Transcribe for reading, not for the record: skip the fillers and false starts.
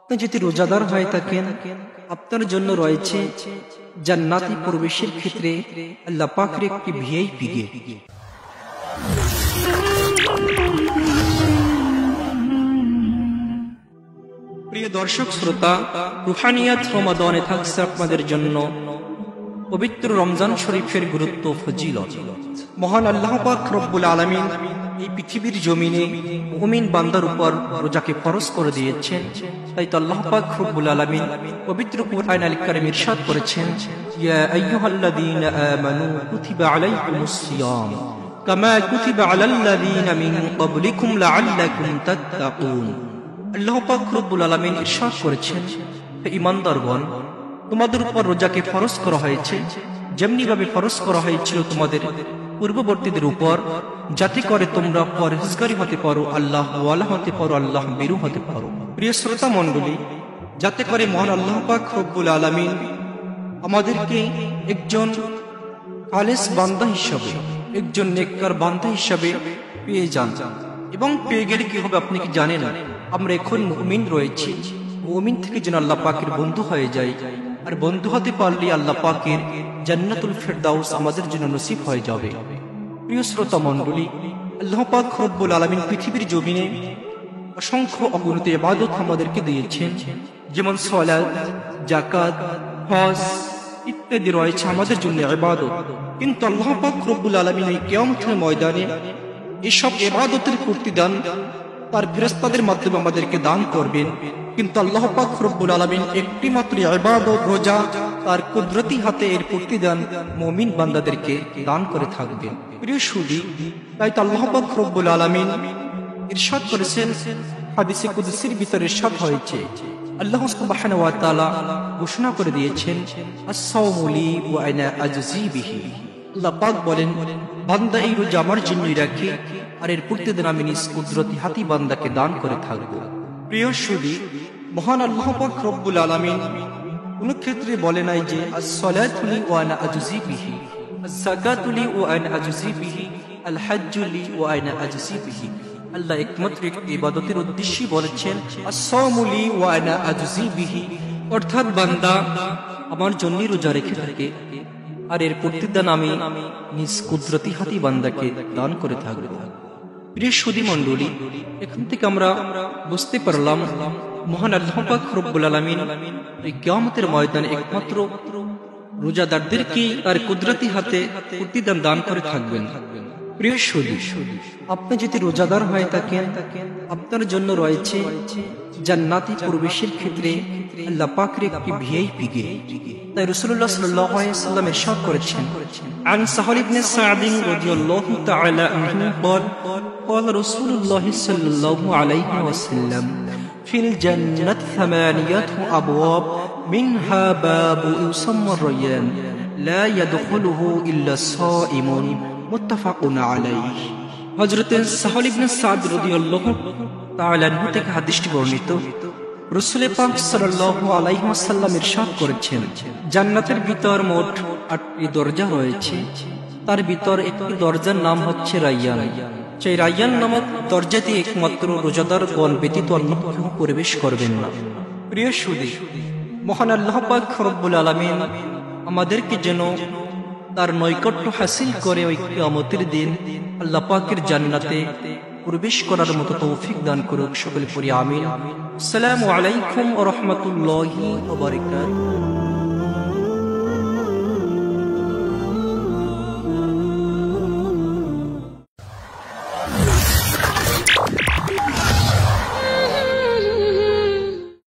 আপনি যদি রোজাদার হয়ে থাকেন, আপনার জন্য রয়েছে জান্নাতে প্রবেশের ক্ষেত্রে আল্লাহ পাকের একটি ভিআইপি গেট। প্রিয় দর্শক শ্রোতা, রুহানিয়াত রমাদানে থাকছে আপনাদের জন্য পবিত্র রমজান শরীফের গুরুত্ব ফজিলত। মহান আল্লাহ পাক রব্বুল আলামিন এই পৃথিবীর জমিনে মুমিন বান্দার উপর রোজাকে ফরজ করে দিয়েছেন। তাই তো আল্লাহ পাক রব্বুল আলামিন পবিত্র কুরআন আল কারীমে ইরশাদ করেছেন, ইয়া আইয়ুহাল্লাযীনা আমানু কুতিবা আলাইকুমুস সিয়াম কামা কুতিবা আলাল্লাযীনা মিন ক্বাবলিকুম লাআল্লাকুম তাত্তাকুন। আল্লাহ পাক রব্বুল আলামিন ইরশাদ করেছেন, হে ঈমানদারগণ, তোমাদের উপর রোজাকে ফরজ করা হয়েছে যেমনি ভাবে ফরজ করা হয়েছিল তোমাদের পূর্ববর্তীদের উপর, যাতে করে তোমরা পরহেজগারী হতে পারো, আল্লাহ ওয়ালা হতে পারো, আল্লাহ বিরু হতে পারো। প্রিয় শ্রোতা মণ্ডলী, যাতে করে মহান আল্লাহ পাক রব্বুল আলামিন আমাদেরকে একজন খালেস বান্দা হিসাবে, একজন নেককার বান্দা হিসাবে পেয়ে যান। এবং পেয়ে গেলে কি হবে আপনি কি জানেন? আমরা এখন মুমিন রয়েছি, মুমিন থেকে যেন আল্লাহ পাকের বন্ধু হয়ে যায়, আর বন্ধু হতে পারলে আল্লাহ পাকের জান্নাতুল ফেরদাউস আমাদের জন্য নসিব হয়ে যাবে। প্রিয় শ্রোতা মণ্ডলী, আল্লাহ পাক রব্বুল আলামিন পৃথিবীর জমিনে অসংখ্য অগণিত ইবাদত আমাদেরকে দিয়েছেন, যেমন সালাত, যাকাত, হজ ইত্যাদি রয়েছে আমাদের জন্য ইবাদত। কিন্তু আল্লাহ পাক রব্বুল আলামিন এই কিয়ামতের ময়দানে এসব ইবাদতের প্রতিদান তার ফেরেশতাদের মাধ্যমে আমাদেরকে দান করবেন। কিন্তু আল্লাহ পাক রব্বুল আলামিন একটি মাত্র ইবাদত রোজা তার কুদরতি হাতে এর প্রতিদান মুমিন বান্দাদেরকে দান করে থাকবেন। প্রিয় সুধী, তাই তো আল্লাহ পাক রব্বুল আলামিন ইরশাদ করেছেন, হাদিসে কুদসির ভিতরে ইরশাদ হয়েছে, আল্লাহ সুবহানাহু ওয়া তাআলা ঘোষণা করে দিয়েছেন, আস-সাওমু লি ওয়া আনা আজজি বিহি। আল্লাহ পাক বলেন, বান্দা এই রোজা আমার জন্যই রাখে, আর এর প্রতিদিন আমি নিজ কুদরতি হাতে বান্দাকে দান করে থাকব। প্রিয় সুধী, মহান আল্লাহ পাক রব্বুল আলামিন কোন ক্ষেত্রে বলে নাই যে আস-সালাতু লি ওয়া আনা আজজি বিহি, আস-যাকাতু লি ওয়া আনা আজজি বিহি, আল-হাজ্জু লি ওয়া আনা আজজি বিহি। আল্লাহ একমাত্র ইবাদতের উদ্দেশ্যই বলেছেন আস-সাওমু লি ওয়া আনা আজজি বিহি, অর্থাৎ বান্দা আমার জন্যই রোজা রেখে থাকে, আর এর প্রতিদান আমি নিজ কুদরতি হাতে বান্দাকে দান করে থাকব। প্রিয় সুধী মণ্ডলী, এখান থেকে আমরা বুঝতে পারলাম মহান আল্লাহ পাক রব্বুল আলামিন এই কিয়ামতের ময়দানে একমাত্র রোজাদারদেরকে আর কুদরতি হাতে প্রতিদান দান করে থাকবেন। প্রিয় সুধী, আপনি যদি রোজাদার হয়ে থাকেন, আপনার জন্য রয়েছে জান্নাতে প্রবেশের ক্ষেত্রে আল্লাহ পাকের একটি ভিআইপি গেট। তাই রাসূলুল্লাহ সাল্লাল্লাহু আলাইহি ওয়াসাল্লাম ইরশাদ করেছেন, আন সাহল ইবনে সা'দ রাদিয়াল্লাহু তাআলা আনহু قال قال رسول الله صلى الله عليه وسلم في الجنة 8 أبواب منها باب يسمى الريان لا يدخله إلا الصائم মুত্তাফাকুন আলাইহি। হযরত সাহল ইবনে সা'দ রাদিয়াল্লাহু তাআলা আনহু থেকে হাদিসটি বর্ণিত। রাসূল পাক সাল্লাল্লাহু আলাইহি ওয়াসাল্লাম ইরশাদ করেছেন, জান্নাতের ভিতর মোট 8টি দরজা রয়েছে, তার ভিতর একটি দরজার নাম হচ্ছে রায়্যান। সেই রায়্যান নামক দরজাতে একমাত্র রোজাদারগণ ব্যতীত অন্য কেউ প্রবেশ করবেন না। প্রিয় সুধী, মহান আল্লাহ পাক রব্বুল আলামিন আমাদেরকে যেন তার নৈকট্য হাসিল করে ওই কিয়ামতের দিন আল্লাহ পাকের জান্নাতে প্রবেশ করার মতো তৌফিক দান করুক। সকলে পড়ি আমিন। আসসালামু আলাইকুম ওয়া রাহমাতুল্লাহি ওয়া বারাকাতুহু।